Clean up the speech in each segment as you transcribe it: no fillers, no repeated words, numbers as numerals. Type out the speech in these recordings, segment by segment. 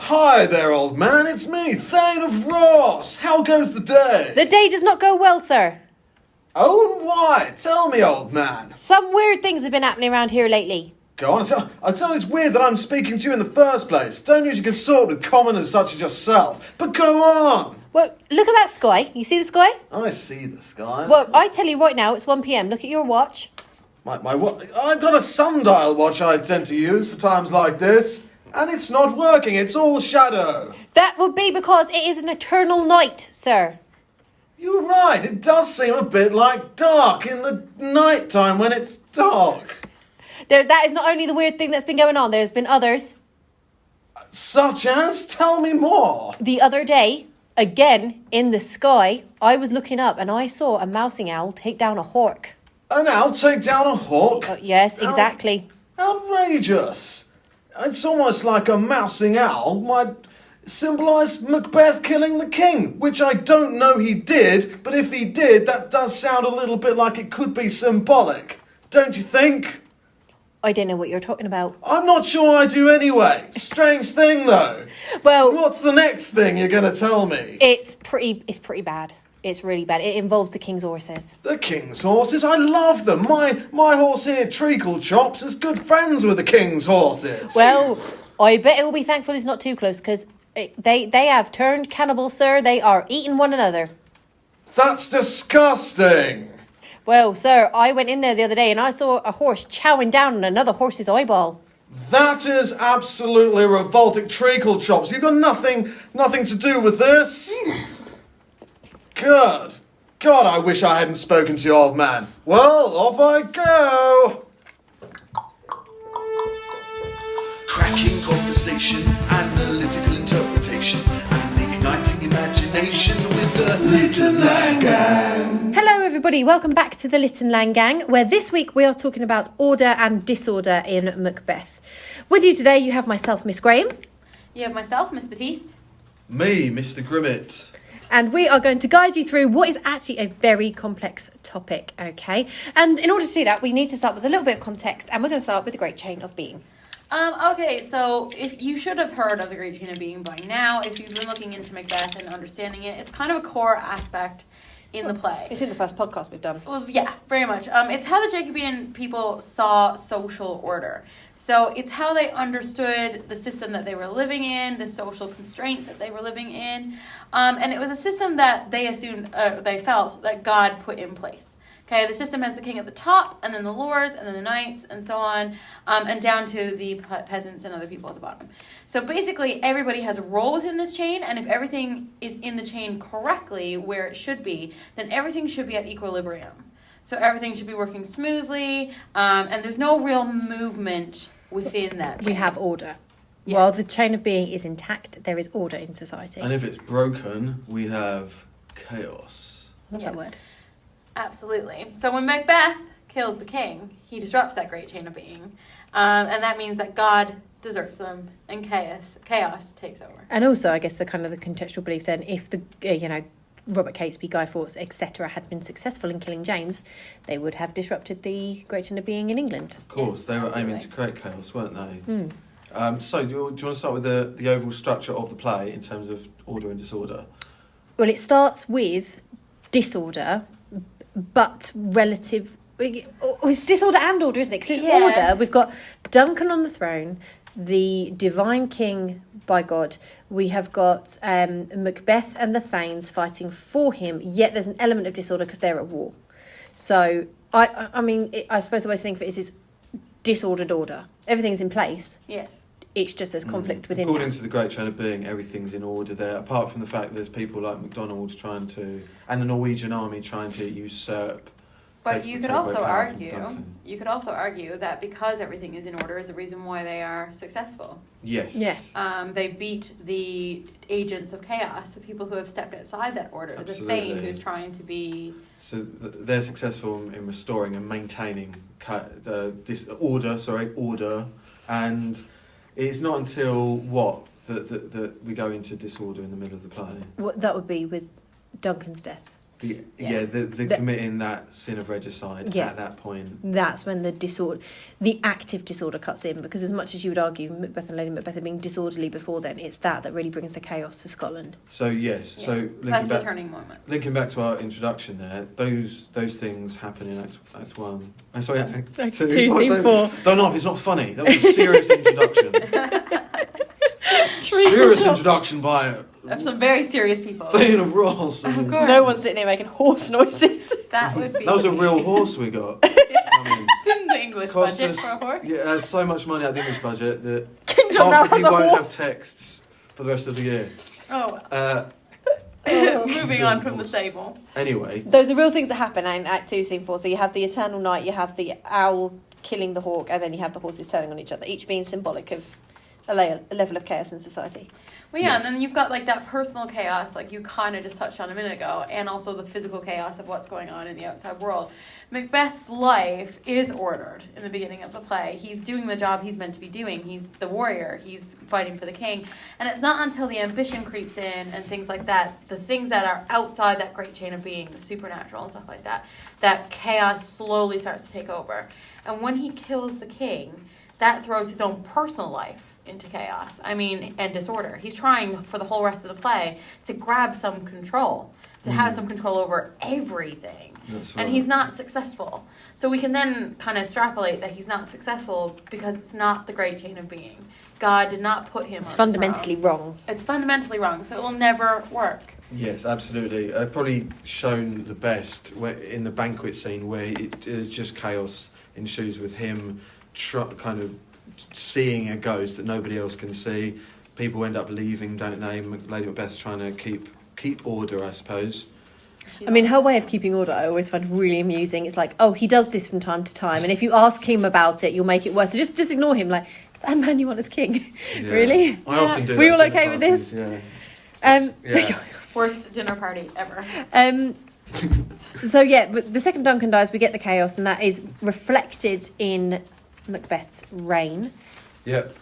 Hi there, old man. It's me, Thane of Ross. How goes the day? The day does not go well, sir. Oh, and why? Tell me, old man. Some weird things have been happening around here lately. Go on. I tell you it's weird that I'm speaking to you in the first place. Don't usually consort with commoners such as yourself. But go on. Well, look at that sky. You see the sky? I see the sky. Well, I tell you right now, it's 1 p.m. Look at your watch. My what? I've got a sundial watch I tend to use for times like this. And it's not working. It's all shadow. That would be because it is an eternal night, sir. You're right. It does seem a bit like dark in the night time when it's dark. That is not only the weird thing that's been going on. There's been others. Such as? Tell me more. The other day, again, in the sky, I was looking up and I saw a mousing owl take down a hawk. An owl take down a hawk? Yes, exactly. Outrageous. It's almost like a mousing owl might symbolise Macbeth killing the king, which I don't know he did, but if he did, that does sound a little bit like it could be symbolic. Don't you think? I don't know what you're talking about. I'm not sure I do anyway. Strange thing, though. Well, what's the next thing you're going to tell me? It's pretty bad. It's really bad. It involves the king's horses. The king's horses? I love them. My horse here, Treacle Chops, is good friends with the king's horses. Well, I bet it will be thankful it's not too close, because they have turned cannibal, sir. They are eating one another. That's disgusting. Well, sir, I went in there the other day and I saw a horse chowing down on another horse's eyeball. That is absolutely revolting. Treacle Chops, you've got nothing to do with this. Good. God, I wish I hadn't spoken to you, old man. Well, off I go. Cracking conversation, analytical interpretation, and igniting imagination with the Little Lang Gang. Hello everybody, welcome back to the Little Lang Gang, where this week we are talking about order and disorder in Macbeth. With you today you have myself, Miss Graham. You have myself, Miss Battiste. Me, Mr Grimmett. And we are going to guide you through what is actually a very complex topic, okay? And in order to do that, we need to start with a little bit of context, and we're going to start with the Great Chain of Being. Okay, so if you should have heard of the Great Chain of Being by now, if you've been looking into Macbeth and understanding it, it's kind of a core aspect in the play. It's in the first podcast we've done. Well, yeah, very much. It's how the Jacobean people saw social order. So it's how they understood the system that they were living in, the social constraints that they were living in. And it was a system that they assumed, they felt that God put in place. Okay, the system has the king at the top, and then the lords, and then the knights, and so on, and down to the peasants and other people at the bottom. So basically, everybody has a role within this chain, and if everything is in the chain correctly, where it should be, then everything should be at equilibrium. So everything should be working smoothly, and there's no real movement within that chain. We have order. Yeah. While the chain of being is intact, there is order in society. And if it's broken, we have chaos. Love that word. Absolutely. So when Macbeth kills the king, he disrupts that great chain of being. And that means that God deserts them and chaos takes over. And also, I guess, the kind of the contextual belief then, if the, Robert Catesby, Guy Fawkes, etc. had been successful in killing James, they would have disrupted the Great Chain of Being in England. Of course, Yes, they were absolutely. aiming to create chaos, weren't they? So do you want to start with the overall structure of the play in terms of order and disorder? Well, it starts with disorder, but relative. It's disorder and order, isn't it? Because it's order. We've got Duncan on the throne, the divine king by God. We have got Macbeth and the Thanes fighting for him, yet there's an element of disorder because they're at war. So, I suppose the way to think of it is disordered order. Everything's in place. Yes. It's just there's conflict within According that. to the Great Chain of Being, everything's in order there, apart from the fact there's people like MacDonald and the Norwegian army trying to usurp. But you could take away also power from argue, Duncan. that because everything is in order is the reason why they are successful. Yes. Yeah. They beat the agents of chaos, the people who have stepped outside that order, Absolutely. the Thane who's trying to be... So they're successful in restoring and maintaining order, and it's not until that we go into disorder in the middle of the play. What that would be with Duncan's death. The Yeah. the committing that sin of regicide Yeah. at that point. That's when the active disorder cuts in, because as much as you would argue Macbeth and Lady Macbeth had been disorderly before then, it's that really brings the chaos for Scotland. So yes, Yeah. so That's the turning moment. linking back to our introduction there, those things happen in Act 1. Oh, sorry, Act 2. Act 2, Scene 4. Don't laugh, it's not funny. That was a serious introduction. Serious introduction by Of some very serious people. Thane of Ross. Of course. No one's sitting here making horse noises. That would be. That was a real horse we got. I mean, It's in the English cost budget us for a horse. so much money out of the English budget that King John now half of has you a won't horse. have texts for the rest of the year. Oh, Uh, moving on from the stable. anyway, Those are real things that happen in Act 2, Scene 4. So you have the eternal night, you have the owl killing the hawk, and then you have the horses turning on each other, each being symbolic of a level of chaos in society. Well, yeah, Yes. and then you've got like that personal chaos, like you kind of just touched on a minute ago, and also the physical chaos of what's going on in the outside world. Macbeth's life is ordered in the beginning of the play. He's doing the job he's meant to be doing. He's the warrior. He's fighting for the king. And it's not until the ambition creeps in and things like that, the things that are outside that great chain of being, the supernatural and stuff like that, that chaos slowly starts to take over. And when he kills the king, that throws his own personal life into chaos. And disorder. He's trying for the whole rest of the play to grab some control, to have some control over everything. that's And he's not successful. So we can then kind of extrapolate that he's not successful because it's not the great chain of being. God did not put him It's on fundamentally the throne. wrong. It's fundamentally wrong, so it will never work. Yes, absolutely. Probably shown the best in the banquet scene where it is just chaos ensues with him kind of seeing a ghost that nobody else can see. People end up leaving, don't they? Lady Macbeth's trying to keep order, I suppose. Her way of keeping order I always find really amusing. It's like, oh, he does this from time to time, and if you ask him about it, you'll make it worse. So just ignore him. Like, is that a man you want as king? Yeah. Really? I often do. We that all at dinner okay with parties, this? Yeah. Yeah. Worst dinner party ever. So yeah, but the second Duncan dies, we get the chaos, and that is reflected in Macbeth's reign. Yep.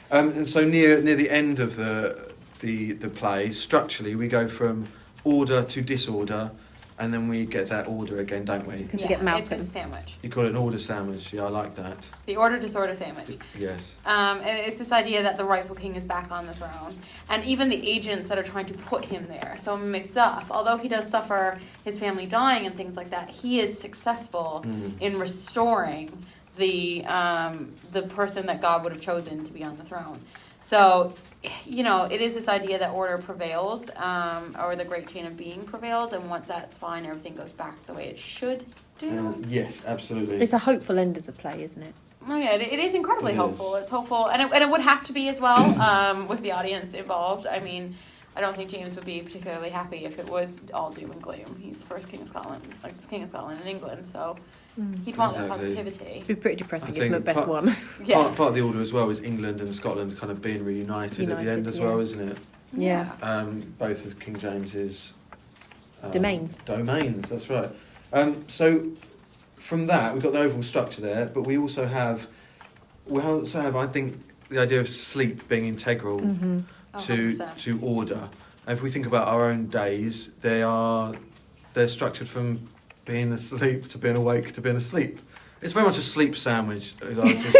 And so near the end of the play, structurally, we go from order to disorder, and then we get that order again, don't we? We get Malcolm. It's a sandwich. You call it an order sandwich. Yeah, I like that. The order-disorder sandwich. Yes. And it's this idea that the rightful king is back on the throne. And even the agents that are trying to put him there. So Macduff, although he does suffer his family dying and things like that, he is successful in restoring the person that God would have chosen to be on the throne. So, it is this idea that order prevails, or the great chain of being prevails, and once that's fine, everything goes back the way it should do. Yes, absolutely. It's a hopeful end of the play, isn't it? Oh yeah, it is incredibly It hopeful. is. It's hopeful, and it would have to be as well, with the audience involved. I don't think James would be particularly happy if it was all doom and gloom. He's the first king of Scotland, King of Scotland in England, so he'd want that Exactly. positivity. It'd be pretty depressing I if think Macbeth won. Yeah. Part of the order as well is England and Scotland kind of being reunited at the end as well, isn't it? Yeah. Both of King James's Domains. That's right. So from that, we've got the overall structure there, but we also have, I think, the idea of sleep being integral to 100%. order. If we think about our own days, they're structured from being asleep to being awake to being asleep. It's very much a sleep sandwich, as I was just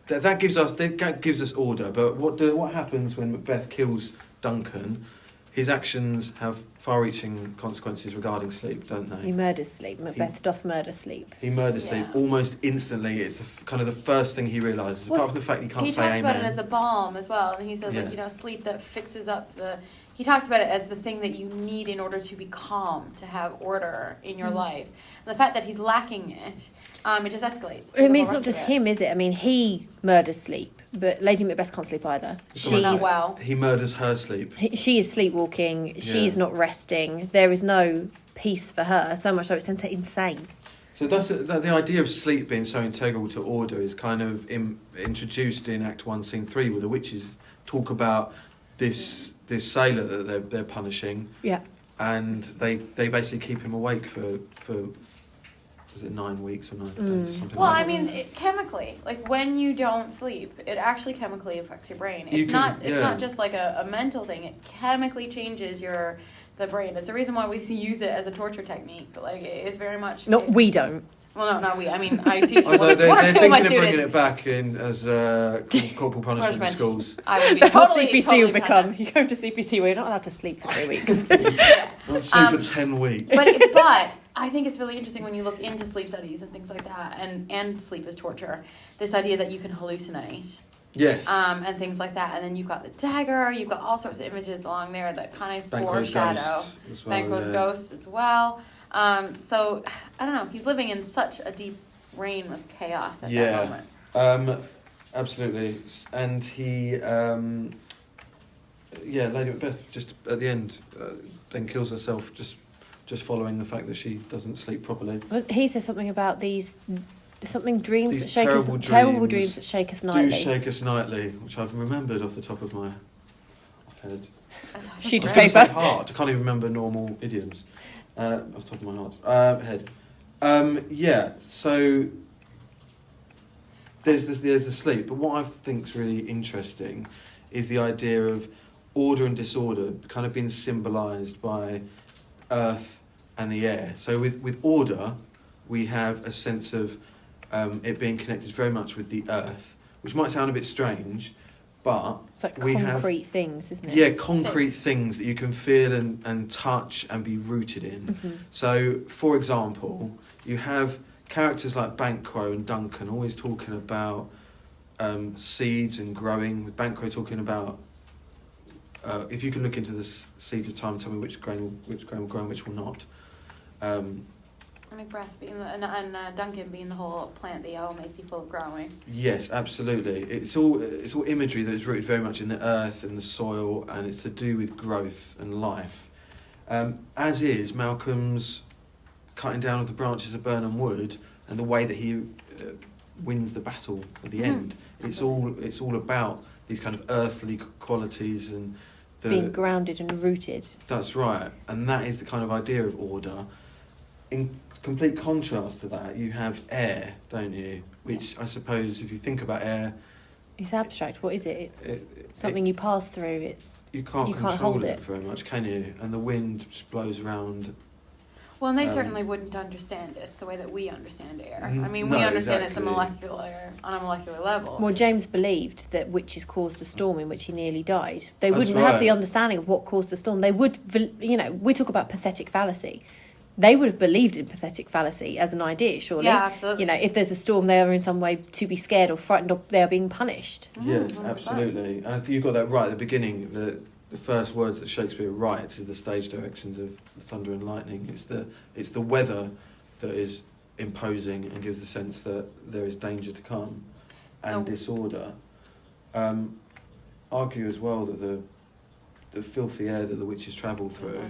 that gives us order. But what happens when Macbeth kills Duncan? His actions have far-reaching consequences regarding sleep, don't they? He murders sleep. Macbeth doth murder sleep. He murders sleep almost instantly. It's kind of the first thing he realises, apart from the fact he can't say amen. He talks about it as a balm as well, and he says, sleep that fixes up He talks about it as the thing that you need in order to be calm, to have order in your life. And the fact that he's lacking it, it just escalates. It's not just him, is it? He murders sleep, but Lady Macbeth can't sleep either. Not well. He murders her sleep. She is sleepwalking. She's not resting. There is no peace for her, so much so it sends her insane. So that's the idea of sleep being so integral to order is kind of introduced in Act 1, Scene 3, where the witches talk about this sailor that they're punishing. Yeah. And they basically keep him awake for was it 9 weeks or 9 days or something Well, like I that? mean, chemically, like when you don't sleep, it actually chemically affects your brain. You It's can- not just like a mental thing. It chemically changes the brain. It's the reason why we use it as a torture technique. Like it is very much. No, we don't. Well, no, not we. I mean, I teach I was one like, or two of they're thinking my of bringing students. it back in as corporal punishment in Punishment. schools. I would be That's totally, what CPC totally will become. behind You go to CPC where you're not allowed to sleep for 3 weeks. that. I'll sleep for 10 weeks. But I think it's really interesting when you look into sleep studies and things like that, and sleep as torture. This idea that you can hallucinate. Yes. And things like that. And then you've got the dagger, you've got all sorts of images along there that kind of Banquo's foreshadow ghost as well, Banquo's ghost as well. So, I don't know, he's living in such a deep reign of chaos at that moment. Absolutely. And he, Lady Macbeth, just at the end, then kills herself just following the fact that she doesn't sleep properly. He says something about dreams These that shake us, terrible dreams that shake us nightly. Do shake us nightly, which I've remembered off the top of my head. Sheet of I was gonna paper. say heart. I can't even remember normal idioms off the top of my head. So there's the sleep, but what I think's really interesting is the idea of order and disorder kind of being symbolised by earth and the air. So with order, we have a sense of it being connected very much with the earth, which might sound a bit strange, but It's like we concrete things, isn't it? yeah, concrete Fixed. things that you can feel and touch and be rooted in. Mm-hmm. So, for example, you have characters like Banquo and Duncan always talking about seeds and growing, with Banquo talking about if you can look into the seeds of time, tell me which grain will grow and which will not. Macbeth being and Duncan being the whole plant that all make people growing. Yes, absolutely. It's all imagery that is rooted very much in the earth and the soil, and it's to do with growth and life. As is Malcolm's cutting down of the branches of Burnham Wood and the way that he wins the battle at the end. It's all about these kind of earthly qualities and Being grounded and rooted. That's right, and that is the kind of idea of order. In complete contrast to that, you have air, don't you? Which I suppose, if you think about air, It's abstract. What is it? It's something you pass through. you can't control hold it it. very much, can you? And the wind just blows around. Well, and they certainly wouldn't understand it the way that we understand air. I mean, No, we understand exactly. on a molecular level. Well, James believed that witches caused a storm in which he nearly died. They That's wouldn't have the right. understanding of what caused the storm. They would, we talk about pathetic fallacy. They would have believed in pathetic fallacy as an idea, surely. Yeah, absolutely. If there's a storm, they are in some way to be scared or frightened, or they are being punished. Yes, 100%. absolutely. And I think you got that right at the beginning. The first words that Shakespeare writes is the stage directions of Thunder and Lightning. It's the weather that is imposing and gives the sense that there is danger to come and disorder. Argue as well that the filthy air that the witches travel through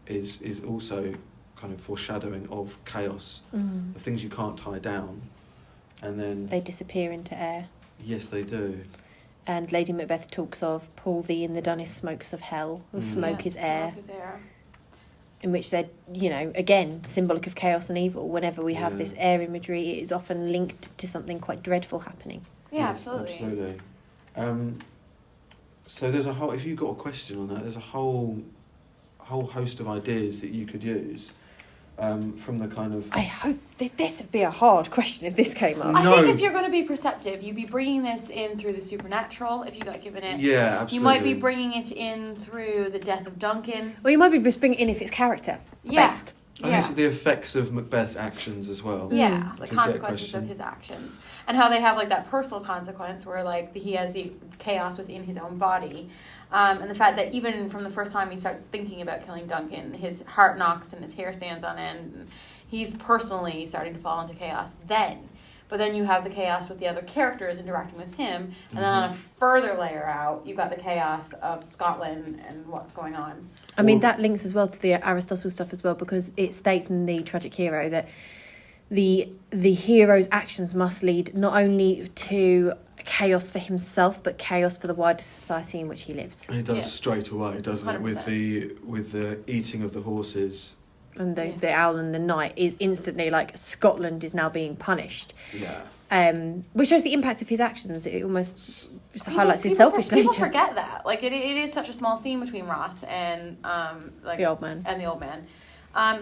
is also kind of foreshadowing of chaos, of things you can't tie down, and then They disappear into air. yes, they do. And Lady Macbeth talks of "Pull thee in the dunnest smokes of hell." Smoke is air. Smoke is air. In which they're, again, symbolic of chaos and evil. Whenever we have Yeah. this air imagery, it is often linked to something quite dreadful happening. Yeah, Yes, absolutely. So there's a whole. If you've got a question on that, there's a whole host of ideas that you could use from the kind of. I hope this would be a hard question if this came up. I No. think if you're going to be perceptive, you'd be bringing this in through the supernatural if you got given it. Yeah, absolutely. You might be bringing it in through the death of Duncan. Well, you might be just bringing it in if it's character Yeah. based. I guess the effects of Macbeth's actions as well. Yeah, the Could get consequences of questioned. his actions. And how they have, like, that personal consequence where, like, he has the chaos within his own body. And the fact that even from the first time he starts thinking about killing Duncan, his heart knocks and his hair stands on end. And he's personally starting to fall into chaos then. But then you have the chaos with the other characters interacting with him. And then on a further layer out, you've got the chaos of Scotland and what's going on. I mean, that links as well to the Aristotle stuff as well, because it states in the Tragic Hero that the hero's actions must lead not only to chaos for himself, but chaos for the wider society in which he lives. And it does Yeah. straight away, doesn't it? 100%. With the eating of the horses, and the owl and the knight is instantly like Scotland is now being punished. Yeah. Which shows the impact of his actions. It almost just highlights his selfish nature. People forget that. Like it is such a small scene between Ross and like the old man.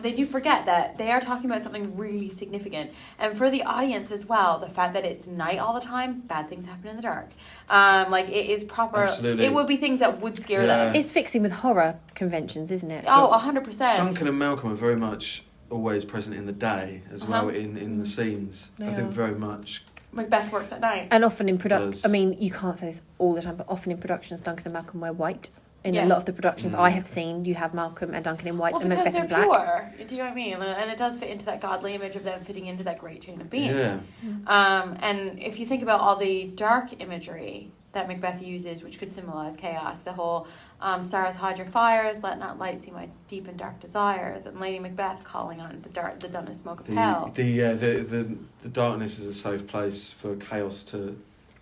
They do forget that they are talking about something really significant. And for the audience as well, the fact that it's night all the time, bad things happen in the dark. Like, it is proper... Absolutely. It would be things that would scare them. It's fixing with horror conventions, isn't it? Oh, 100%. Duncan and Malcolm are very much always present in the day as well in the scenes. They I think are. very much. Macbeth works at night. And often in production... Does. I mean, you can't say this all the time, but often in productions, Duncan and Malcolm wear white. In Yeah. a lot of the productions I have seen, you have Malcolm and Duncan in white and because Macbeth they're in black. pure. Do you know what I mean? And it does fit into that godly image of them fitting into that great chain of being. Yeah. And if you think about all the dark imagery that Macbeth uses, which could symbolize chaos, the whole stars hide your fires, let not light see my deep and dark desires, and Lady Macbeth calling on the dunnest smoke of hell. The darkness is a safe place for chaos to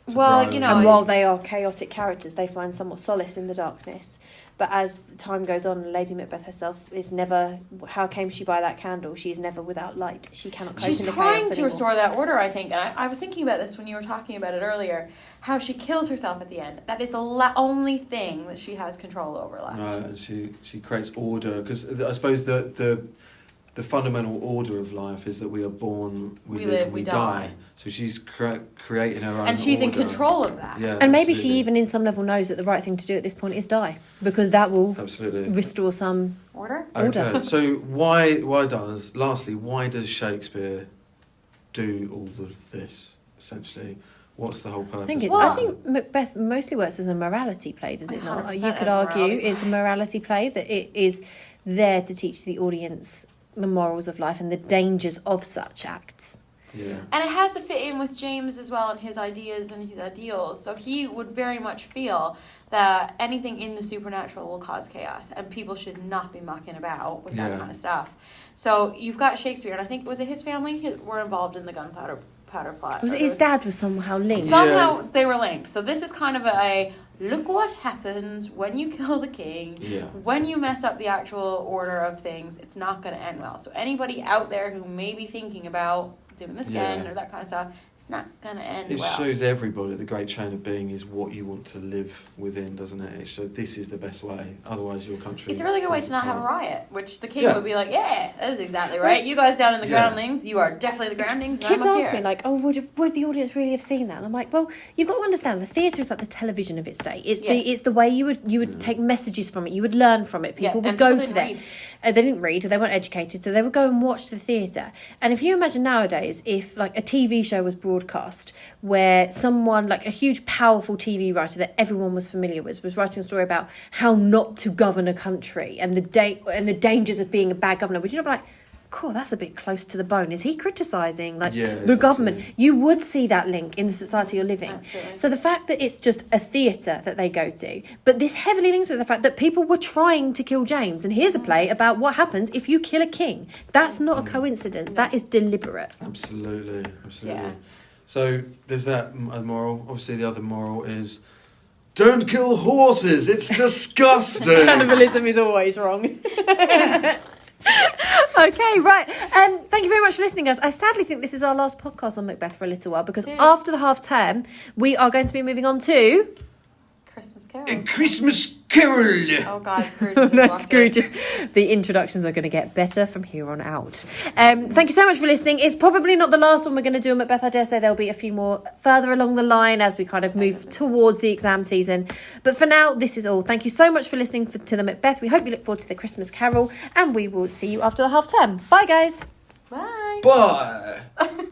Well, grow. you know, And while they are chaotic characters, they find somewhat solace in the darkness. But as time goes on, Lady Macbeth herself is never... How came she by that candle? She is never without light. She cannot cope she's in the trying chaos to anymore. restore that order, I think. And I was thinking about this when you were talking about it earlier, how she kills herself at the end. That is the only thing that she has control over left. And she creates order, because I suppose the fundamental order of life is that we are born, we live, we die. So she's creating her own And she's in order. control of that. Yeah, And maybe absolutely. she even in some level knows that the right thing to do at this point is die. Because that will Absolutely. restore some... Order? Okay, so why does Shakespeare do all of this, essentially? What's the whole purpose? I think Macbeth mostly works as a morality play, does it not? 100% You could as a argue morality it's a morality play, that it is there to teach the audience the morals of life and the dangers of such acts. Yeah. And it has to fit in with James as well and his ideas and his ideals. So he would very much feel that anything in the supernatural will cause chaos and people should not be mucking about with that kind of stuff. So you've got Shakespeare, and I think, was it his family who were involved in the gunpowder plot? Was it his dad was somehow linked? Somehow they were linked. So this is kind of a look what happens when you kill the king. Yeah. When you mess up the actual order of things, it's not going to end well. So anybody out there who may be thinking about doing this again or that kind of stuff, it's not going to end It well. shows everybody the great chain of being is what you want to live within, doesn't it? It shows this is the best way. Otherwise, your country... It's a really good way to not have a riot, which the king Yeah. would be like, yeah, that is exactly right. You guys down in the groundlings, you are definitely the groundlings. And Kids I'm up ask here. me, like, oh, would the audience really have seen that? And I'm like, well, you've got to understand, the theatre is like the television of its day. It's the way you would take messages from it. You would learn from it. People would and go people to didn't that. read. They didn't read, or they weren't educated, so they would go and watch the theatre. And if you imagine nowadays, if like a TV show was broadcast where someone, like a huge, powerful TV writer that everyone was familiar with, was writing a story about how not to govern a country and the dangers of being a bad governor, would you not be like, cool, that's a bit close to the bone. Is he criticising the government? You would see that link in the society you're living. Absolutely. So the fact that it's just a theatre that they go to, but this heavily links with the fact that people were trying to kill James. And here's a play about what happens if you kill a king. That's not a coincidence. That is deliberate. Absolutely. Yeah. So there's that moral. Obviously, the other moral is don't kill horses. It's disgusting. Cannibalism is always wrong. Okay, right. Thank you very much for listening, guys. I sadly think this is our last podcast on Macbeth for a little while, because after the half term, we are going to be moving on to... Christmas Carol. A Christmas Carol. Oh God, Scrooge. Just No, lost Scrooge. it. The introductions are going to get better from here on out. Thank you so much for listening. It's probably not the last one we're going to do on Macbeth. I dare say there'll be a few more further along the line as we kind of move towards the exam season. But for now, this is all. Thank you so much for listening to the Macbeth. We hope you look forward to the Christmas Carol, and we will see you after the half term. Bye, guys. Bye. Bye.